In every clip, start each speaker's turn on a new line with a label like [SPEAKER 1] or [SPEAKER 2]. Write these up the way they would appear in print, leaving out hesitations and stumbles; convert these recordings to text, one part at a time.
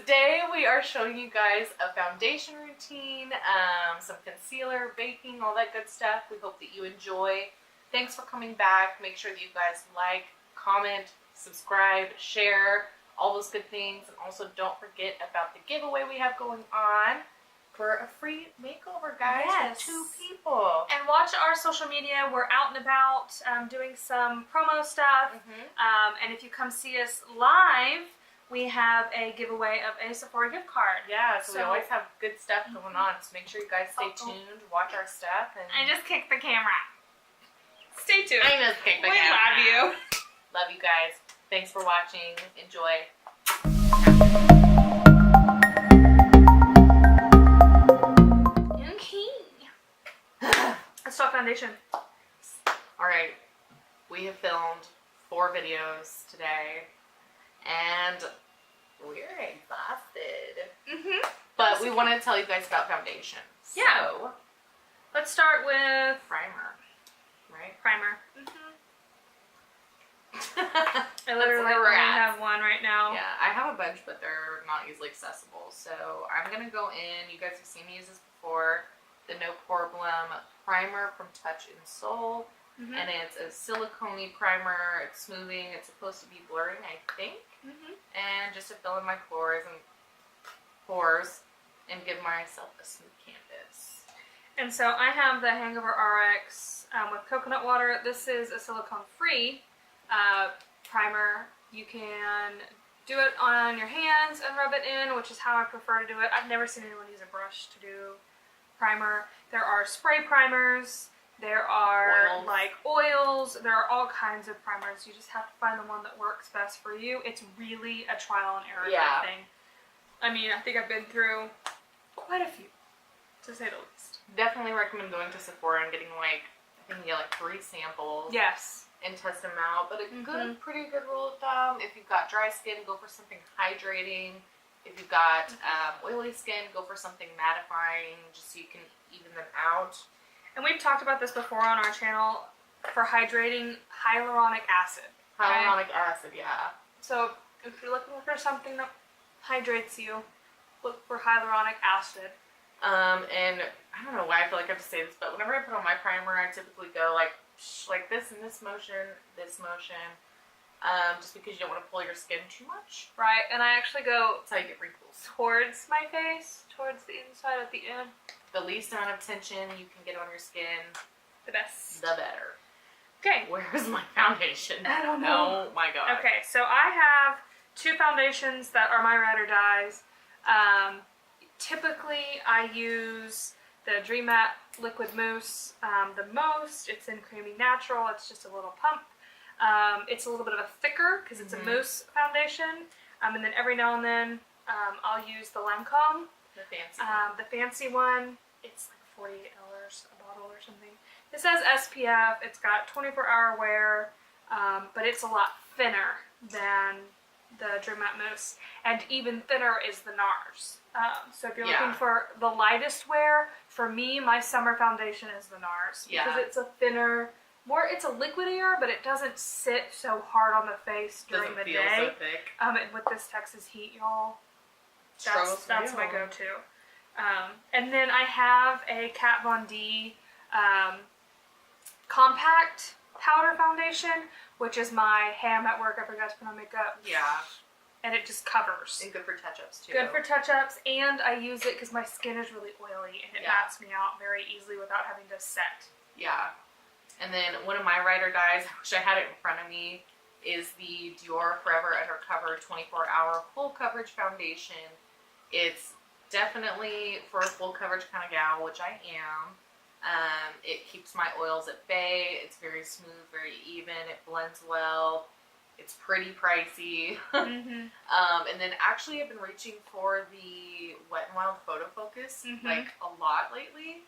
[SPEAKER 1] today we are showing you guys a foundation routine, some concealer, baking, all that good stuff. We hope that you enjoy. Thanks for coming back. Make sure that you guys like, comment, subscribe, share, all those good things. And also don't forget about the giveaway we have going on for a free makeover, guys.
[SPEAKER 2] Yes.
[SPEAKER 1] For 2 people.
[SPEAKER 2] And watch our social media. We're out and about doing some promo stuff. And if you come see us live, we have a giveaway of a Sephora gift card.
[SPEAKER 1] Yeah, so we always have good stuff going on. So make sure you guys stay tuned, watch our stuff. And
[SPEAKER 2] I just kicked the camera. Stay tuned.
[SPEAKER 1] I just kicked the camera.
[SPEAKER 2] We love you.
[SPEAKER 1] Love you guys. Thanks for watching. Enjoy.
[SPEAKER 2] Let's talk foundation.
[SPEAKER 1] Alright, we have filmed 4 videos today, and we're exhausted. But we want to tell you guys about foundation.
[SPEAKER 2] Yeah.
[SPEAKER 1] So,
[SPEAKER 2] let's start with
[SPEAKER 1] primer, right?
[SPEAKER 2] primer. I literally only have one right now.
[SPEAKER 1] Yeah, I have a bunch, but they're not easily accessible. So I'm going to go in. You guys have seen me use this before. The No Problem primer from Touch and Soul. And it's a silicone primer. It's smoothing. It's supposed to be blurring, I think. And just to fill in my pores and give myself a smooth canvas.
[SPEAKER 2] And so I have the Hangover RX with coconut water. This is a silicone-free primer. You can do it on your hands and rub it in, which is how I prefer to do it. I've never seen anyone use a brush to do primer. There are spray primers. There are oils. There are all kinds of primers. You just have to find the one that works best for you. It's really a trial and error thing. I mean, I think I've been through quite a few, to say the least.
[SPEAKER 1] Definitely recommend going to Sephora and getting I think you get 3 samples.
[SPEAKER 2] Yes.
[SPEAKER 1] And test them out. But a pretty good rule of thumb, if you've got dry skin, go for something hydrating. If you've got oily skin, go for something mattifying, just so you can even them out.
[SPEAKER 2] And we've talked about this before on our channel. For hydrating, hyaluronic acid.
[SPEAKER 1] Hyaluronic acid, yeah.
[SPEAKER 2] So if you're looking for something that hydrates you, look for hyaluronic acid.
[SPEAKER 1] And I don't know why I feel like I have to say this, but whenever I put on my primer, I typically go like this in this motion, just because you don't want to pull your skin too much.
[SPEAKER 2] Right, and I actually go
[SPEAKER 1] that's how you get wrinkles.
[SPEAKER 2] Towards my face, towards the inside at the end.
[SPEAKER 1] The least amount of tension you can get on your skin,
[SPEAKER 2] the best.
[SPEAKER 1] The better.
[SPEAKER 2] Okay.
[SPEAKER 1] Where's my foundation?
[SPEAKER 2] I don't know.
[SPEAKER 1] Oh my god.
[SPEAKER 2] Okay, so I have 2 foundations that are my ride or dies. Typically, I use the Dream Matte Liquid Mousse the most. It's in Creamy Natural. It's just a little pump. It's a little bit of a thicker because it's a mousse foundation. And then every now and then I'll use the Lancome.
[SPEAKER 1] The fancy one.
[SPEAKER 2] The fancy one. It's like $48 a bottle or something. It says SPF. It's got 24-hour wear, but it's a lot thinner than the Dream Matte Mousse. And even thinner is the NARS. So if you're looking for the lightest wear, for me, my summer foundation is the NARS. Because it's a thinner, it's a liquidier, but it doesn't sit so hard on the face during the day. Doesn't feel so thick. And with this Texas heat, y'all, that's my go-to. And then I have a Kat Von D compact powder foundation, which is my, hey, I'm at work, I forgot to put on makeup.
[SPEAKER 1] Yeah.
[SPEAKER 2] And it just covers.
[SPEAKER 1] And good for touch-ups, too.
[SPEAKER 2] Good for touch-ups, and I use it because my skin is really oily, and it mats me out very easily without having to set. Yeah.
[SPEAKER 1] And then one of my ride or dies, I wish I had it in front of me, is the Dior Forever Undercover 24-hour full coverage foundation. It's definitely for a full coverage kind of gal, which I am. It keeps my oils at bay. It's very smooth, very even. It blends well. It's pretty pricey. And then actually I've been reaching for the Wet n Wild Photo Focus like a lot lately.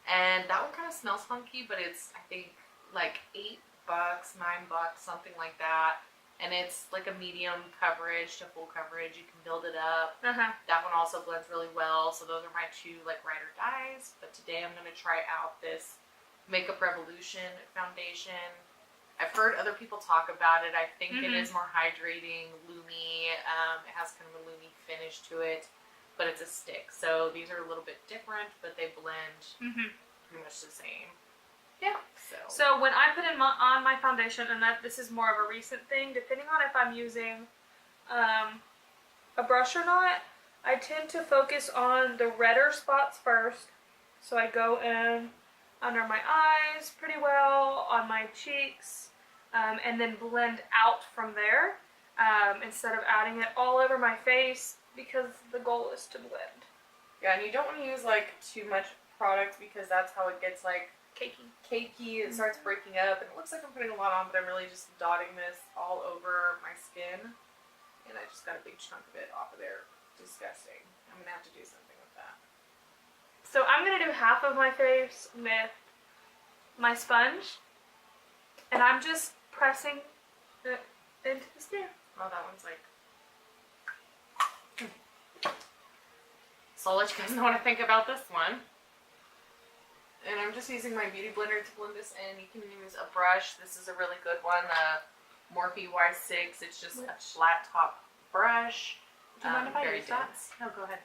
[SPEAKER 1] And that one kind of smells funky, but it's I think like $8, $9, something like that. And it's like a medium coverage to full coverage. You can build it up. That one also blends really well. So those are my 2 like ride or dies. But today I'm going to try out this Makeup Revolution foundation. I've heard other people talk about it. I think it is more hydrating, loomy. It has kind of a loomy finish. finish to it, but it's a stick. So these are a little bit different, but they blend pretty much the same.
[SPEAKER 2] Yeah.
[SPEAKER 1] So
[SPEAKER 2] when I put on my foundation, and this is more of a recent thing, depending on if I'm using a brush or not, I tend to focus on the redder spots first. So I go in under my eyes pretty well, on my cheeks, and then blend out from there instead of adding it all over my face, because the goal is to blend.
[SPEAKER 1] Yeah, and you don't want to use like too much product, because that's how it gets like
[SPEAKER 2] Cakey.
[SPEAKER 1] It starts breaking up, and it looks like I'm putting a lot on, but I'm really just dotting this all over my skin, and I just got a big chunk of it off of there. Disgusting. I'm gonna have to do something with that.
[SPEAKER 2] So I'm gonna do half of my face with my sponge, and I'm just pressing it into the skin.
[SPEAKER 1] Oh, that one's like. So I'll let you guys know what I think about this one. And I'm just using my beauty blender to blend this in. You can use a brush. This is a really good one, the Morphe Y6. It's just a flat top brush.
[SPEAKER 2] Do you mind if I use that?
[SPEAKER 1] No, go ahead.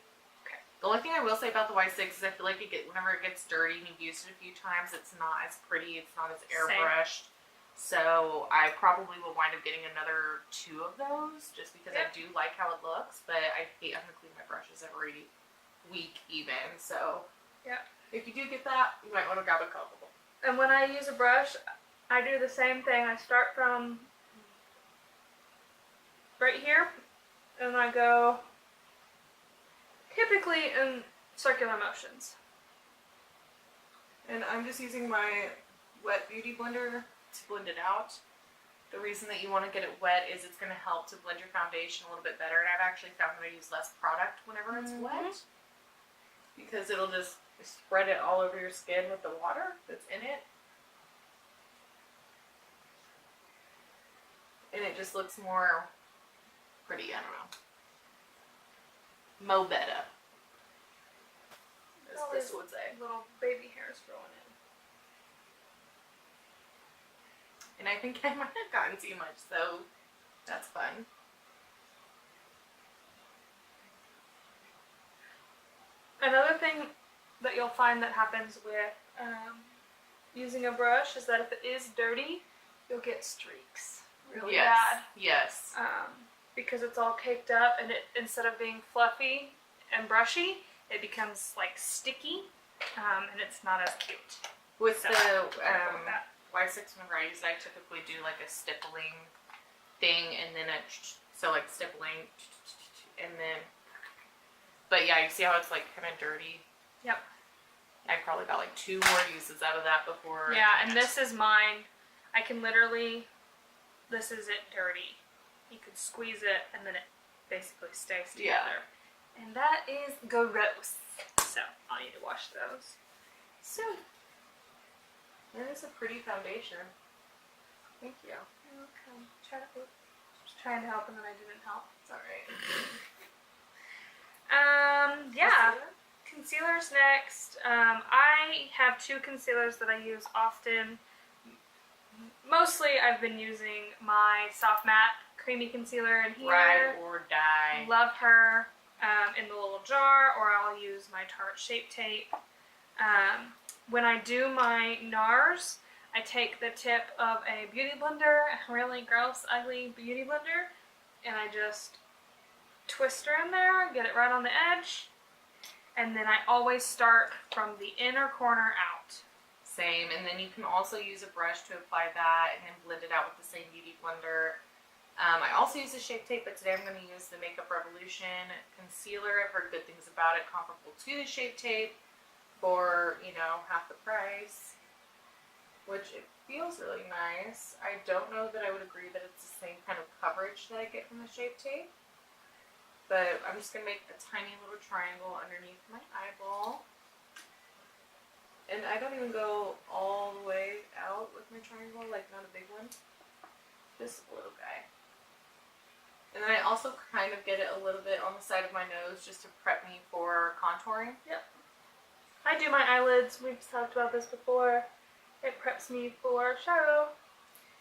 [SPEAKER 2] Okay.
[SPEAKER 1] The only thing I will say about the Y6 is I feel like whenever it gets dirty and you've used it a few times, it's not as pretty. It's not as airbrushed. So I probably will wind up getting another 2 of those, just because I do like how it looks. But I hate having to clean my brushes every week even. So if you do get that, you might want to grab a couple.
[SPEAKER 2] And when I use a brush, I do the same thing. I start from right here, and I go typically in circular motions.
[SPEAKER 1] And I'm just using my wet beauty blender to blend it out. The reason that you want to get it wet is it's going to help to blend your foundation a little bit better. And I've actually found that I use less product whenever it's wet, because it'll just spread it all over your skin with the water that's in it. And it just looks more pretty, I don't know. Mo better, as this would say.
[SPEAKER 2] Little baby hairs growing in.
[SPEAKER 1] And I think I might have gotten too much, so that's fun.
[SPEAKER 2] Another thing that you'll find that happens with using a brush is that if it is dirty, you'll get streaks really bad.
[SPEAKER 1] Yes.
[SPEAKER 2] Because it's all caked up, and it, instead of being fluffy and brushy, it becomes like sticky, and it's not as cute.
[SPEAKER 1] With
[SPEAKER 2] So,
[SPEAKER 1] the
[SPEAKER 2] careful with that.
[SPEAKER 1] Y6 whenever I use it, I typically do like a stippling thing, and then so like stippling, and then, but yeah, you see how it's like kind of dirty?
[SPEAKER 2] Yep.
[SPEAKER 1] I probably got like 2 more uses out of that before.
[SPEAKER 2] Yeah, and this is mine. I can literally, this is it dirty. You could squeeze it, and then it basically stays together. Yeah. And that is gross. So I'll need to wash those soon.
[SPEAKER 1] That is a pretty foundation. Thank you.
[SPEAKER 2] You're welcome. Just trying to help, and then I didn't help.
[SPEAKER 1] It's alright.
[SPEAKER 2] Yeah. Concealer's next. I have 2 concealers that I use often. Mostly I've been using my Soft Matte Creamy Concealer in here.
[SPEAKER 1] Ride or die.
[SPEAKER 2] Love her in the little jar, or I'll use my Tarte Shape Tape. When I do my NARS, I take the tip of a beauty blender, a really gross, ugly beauty blender, and I just twist her in there, get it right on the edge, and then I always start from the inner corner out.
[SPEAKER 1] Same, and then you can also use a brush to apply that and then blend it out with the same beauty blender. I also use a Shape Tape, but today I'm going to use the Makeup Revolution concealer. I've heard good things about it, comparable to the Shape Tape for, you know, half the price, which it feels really nice. I don't know that I would agree that it's the same kind of coverage that I get from the Shape Tape, but I'm just going to make a tiny little triangle underneath my eyeball. And I don't even go all the way out with my triangle, like not a big one, just a little guy. And then I also kind of get it a little bit on the side of my nose just to prep me for contouring.
[SPEAKER 2] Yep. I do my eyelids. We've talked about this before. It preps me for shadow.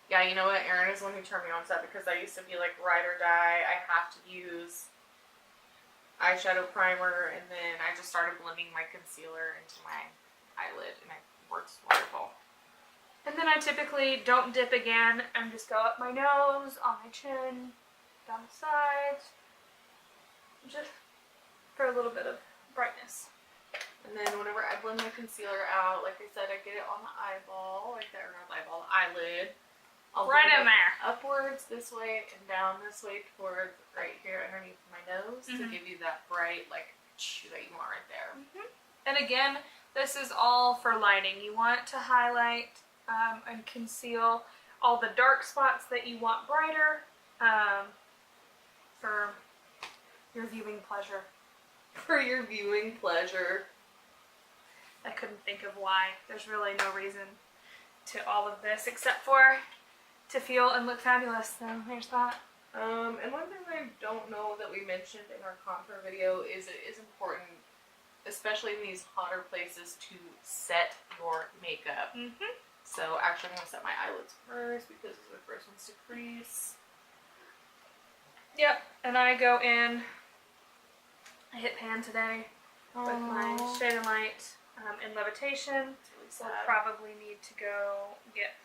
[SPEAKER 1] Yeah, you know what? Erin is the one who turned me on to that, because I used to be like ride or die. I have to use eyeshadow primer, and then I just started blending my concealer into my eyelid, and it works wonderful.
[SPEAKER 2] And then I typically don't dip again and just go up my nose, on my chin, down the sides, just for a little bit of brightness.
[SPEAKER 1] And then whenever I blend my concealer out, like I said, I get it on the eyeball, like that, or not the eyeball, the eyelid. I'll
[SPEAKER 2] Right
[SPEAKER 1] blend
[SPEAKER 2] in
[SPEAKER 1] it
[SPEAKER 2] there.
[SPEAKER 1] upwards this way and down this way towards right here underneath my nose to give you that bright, like, that you want right there.
[SPEAKER 2] And again, this is all for lighting. You want to highlight and conceal all the dark spots that you want brighter for your viewing pleasure.
[SPEAKER 1] For your viewing pleasure.
[SPEAKER 2] I couldn't think of why. There's really no reason to all of this except for to feel and look fabulous. So there's that.
[SPEAKER 1] And one thing I don't know that we mentioned in our contour video is it is important, especially in these hotter places, to set your makeup. So actually I'm going to set my eyelids first because those are the first ones to crease.
[SPEAKER 2] Yep, and I go in, I hit pan today with my Shade and Light in Levitation.
[SPEAKER 1] It's
[SPEAKER 2] We'll
[SPEAKER 1] really sad.
[SPEAKER 2] probably need to go get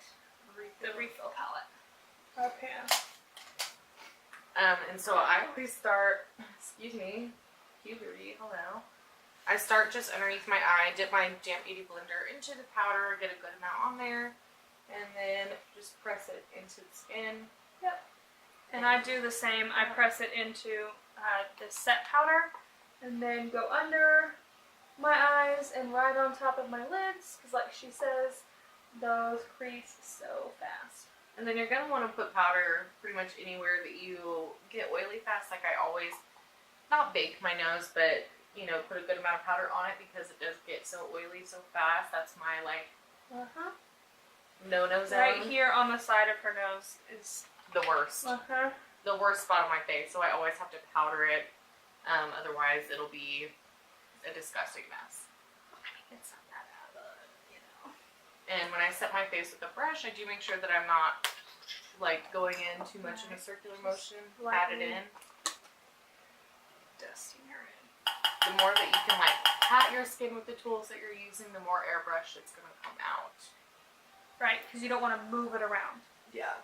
[SPEAKER 2] the refill palette. Okay.
[SPEAKER 1] And so I always start, excuse me, puberty, hello. I start just underneath my eye, dip my Damp Beauty blender into the powder, get a good amount on there, and then just press it into the skin.
[SPEAKER 2] Yep. And I do the same. I press it into the set powder, and then go under my eyes and right on top of my lids, because like she says, those crease so fast.
[SPEAKER 1] And then you're going to want to put powder pretty much anywhere that you get oily fast. Like I always, not bake my nose, but, you know, put a good amount of powder on it because it does get so oily so fast. That's my, like, no-no zone.
[SPEAKER 2] Right here on the side of her nose is
[SPEAKER 1] The worst. The worst spot on my face. So I always have to powder it. Otherwise, it'll be a disgusting mess.
[SPEAKER 2] I mean, it's not that bad, but, you know.
[SPEAKER 1] And when I set my face with a brush, I do make sure that I'm not, like, going in too much in a circular motion. Pat it in.
[SPEAKER 2] Dusting her in.
[SPEAKER 1] The more that you can, like, pat your skin with the tools that you're using, the more airbrush it's going to come out.
[SPEAKER 2] Right, because you don't want to move it around.
[SPEAKER 1] Yeah.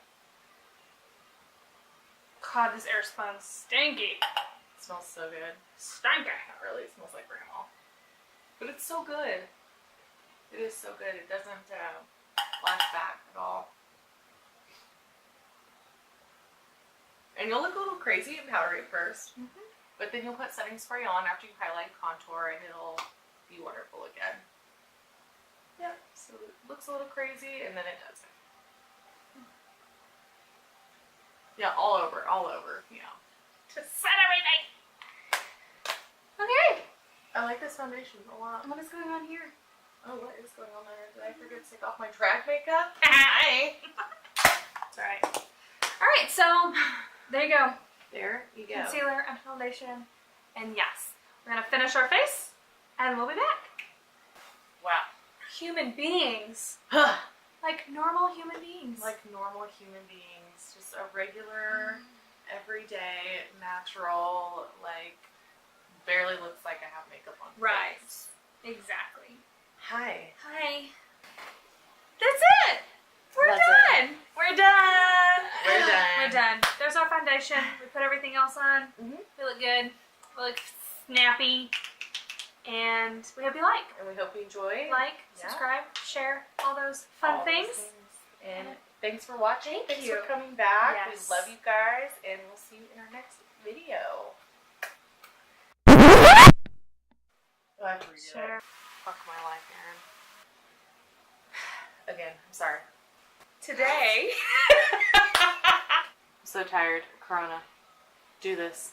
[SPEAKER 2] God, this air smells stinky.
[SPEAKER 1] It smells so good.
[SPEAKER 2] Stinky.
[SPEAKER 1] Not really. It smells like grandma. But it's so good. It is so good. It doesn't flash back at all. And you'll look a little crazy and powdery at first. But then you'll put setting spray on after you highlight contour and it'll be wonderful again. Yep. So it looks a little crazy and then it doesn't. Yeah, all over, yeah.
[SPEAKER 2] Just set everything.
[SPEAKER 1] Okay. I like this foundation a lot.
[SPEAKER 2] What is going on here?
[SPEAKER 1] Oh, what is going on there? Did I forget to take off my drag makeup? Hi.
[SPEAKER 2] It's alright. Alright, so there you go.
[SPEAKER 1] There you go.
[SPEAKER 2] Concealer and foundation. And yes, we're going to finish our face and we'll be back.
[SPEAKER 1] Wow.
[SPEAKER 2] Human beings. Like normal human beings.
[SPEAKER 1] Like normal human beings. Just a regular, everyday, natural, like, barely looks like I have makeup on.
[SPEAKER 2] Right.
[SPEAKER 1] Face.
[SPEAKER 2] Exactly.
[SPEAKER 1] Hi.
[SPEAKER 2] Hi. That's it. We're
[SPEAKER 1] That's
[SPEAKER 2] done. We're done.
[SPEAKER 1] We're done.
[SPEAKER 2] We're done. There's our foundation. We put everything else on. We look good. We look snappy. And we hope you like.
[SPEAKER 1] And we hope you enjoy.
[SPEAKER 2] Like,
[SPEAKER 1] Yeah.
[SPEAKER 2] subscribe, share, all those fun
[SPEAKER 1] All
[SPEAKER 2] things.
[SPEAKER 1] those And thanks for watching.
[SPEAKER 2] Thanks
[SPEAKER 1] Thanks
[SPEAKER 2] you.
[SPEAKER 1] for coming back.
[SPEAKER 2] Yes.
[SPEAKER 1] We love you guys. And we'll see you in our next video. Oh, I have to redo
[SPEAKER 2] Share.
[SPEAKER 1] that. Fuck my life, Aaron. Again, I'm sorry.
[SPEAKER 2] Today.
[SPEAKER 1] I'm so tired. Corona. Do this.